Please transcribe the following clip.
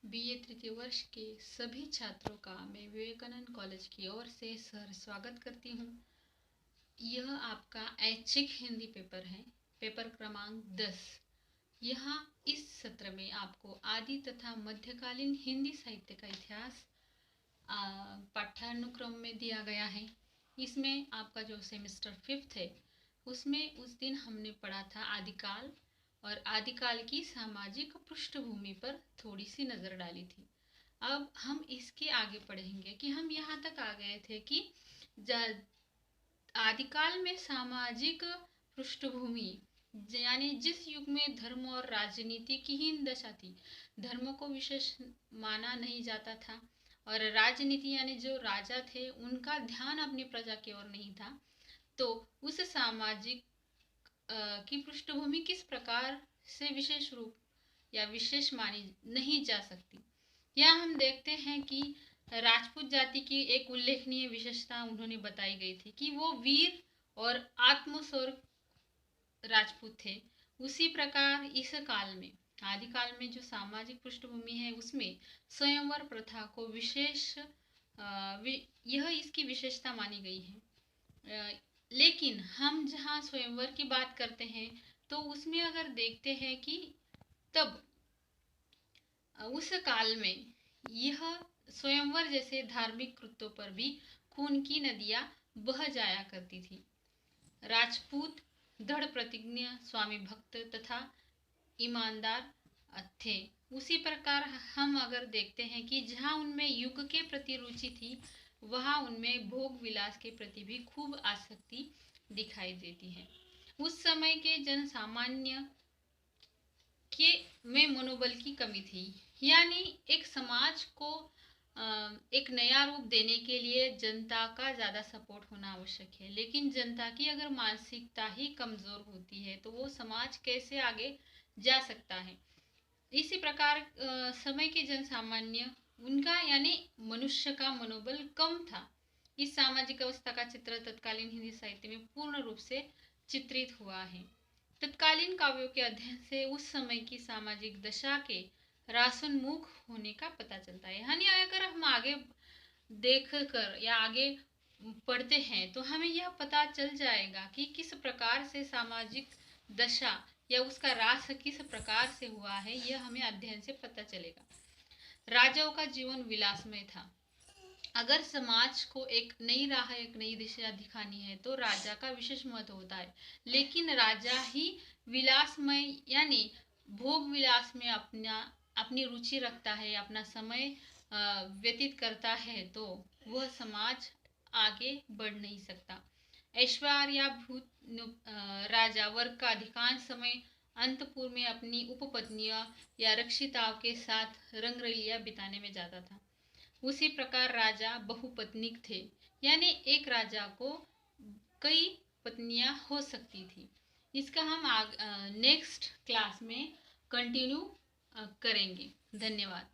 BA तृतीय वर्ष के सभी छात्रों का मैं विवेकानंद कॉलेज की ओर से सर स्वागत करती हूँ। यह आपका ऐच्छिक हिंदी पेपर है, पेपर क्रमांक 10। यहाँ इस सत्र में आपको आदि तथा मध्यकालीन हिंदी साहित्य का इतिहास पाठ्यानुक्रम में दिया गया है। इसमें आपका जो सेमेस्टर 5 है उसमें उस दिन हमने पढ़ा था आदिकाल और आदिकाल की सामाजिक पृष्ठभूमि पर थोड़ी सी नज़र डाली थी। अब हम इसके आगे पढ़ेंगे कि हम यहाँ तक आ गए थे कि आदिकाल में सामाजिक पृष्ठभूमि यानी जिस युग में धर्म और राजनीति की हीन दशा थी, धर्म को विशेष माना नहीं जाता था और राजनीति यानी जो राजा थे उनका ध्यान अपनी प्रजा की ओर नहीं था, तो उस सामाजिक की पृष्ठभूमि किस प्रकार से विशेष रूप या विशेष मानी नहीं जा सकती। यहाँ हम देखते हैं कि राजपूत जाति की एक उल्लेखनीय विशेषता उन्होंने बताई गई थी कि वो वीर और आत्मसौर राजपूत थे। उसी प्रकार इस काल में आदिकाल में जो सामाजिक पृष्ठभूमि है उसमें स्वयंवर प्रथा को विशेष यह इसकी विशेषता मानी गई है। लेकिन हम जहाँ स्वयंवर की बात करते हैं तो उसमें अगर देखते हैं कि तब उस काल में यह स्वयंवर जैसे धार्मिक कृत्यों पर भी खून की नदियां बह जाया करती थी। राजपूत दृढ़ प्रतिज्ञ, स्वामी भक्त तथा ईमानदार थे। उसी प्रकार हम अगर देखते हैं कि जहाँ उनमें युग के प्रति रुचि थी वहाँ उनमें भोग विलास के प्रति भी खूब आसक्ति दिखाई देती है। उस समय के जन सामान्य के में मनोबल की कमी थी, यानी एक समाज को एक नया रूप देने के लिए जनता का ज़्यादा सपोर्ट होना आवश्यक है। लेकिन जनता की अगर मानसिकता ही कमज़ोर होती है तो वो समाज कैसे आगे जा सकता है। इसी प्रकार समय के जन सामान्य उनका यानी मनुष्य का मनोबल कम था। इस सामाजिक अवस्था का चित्र तत्कालीन हिंदी साहित्य में पूर्ण रूप से चित्रित हुआ है। तत्कालीन काव्यों के अध्ययन से उस समय की सामाजिक दशा के रासोन्मुख होने का पता चलता है। यानी अगर हम आगे देख कर या आगे पढ़ते हैं तो हमें यह पता चल जाएगा कि किस प्रकार से सामाजिक दशा या उसका रास किस प्रकार से हुआ है, यह हमें अध्ययन से पता चलेगा। राजाओं का जीवन विलासमय था। अगर समाज को एक नई राह, एक नई दिशा दिखानी है तो राजा का विशेष महत्व होता है। लेकिन राजा ही विलासमय यानी भोग विलास में अपनी रुचि रखता है, अपना समय व्यतीत करता है, तो वह समाज आगे बढ़ नहीं सकता। ऐश्वर्याभूत राजा वर्ग का अधिकांश समय अंतपुर में अपनी उपपत्नियों या रक्षिताओं के साथ रंगरलिया बिताने में जाता था। उसी प्रकार राजा बहुपत्निक थे, यानी एक राजा को कई पत्नियां हो सकती थी। इसका हम नेक्स्ट क्लास में कंटिन्यू करेंगे। धन्यवाद।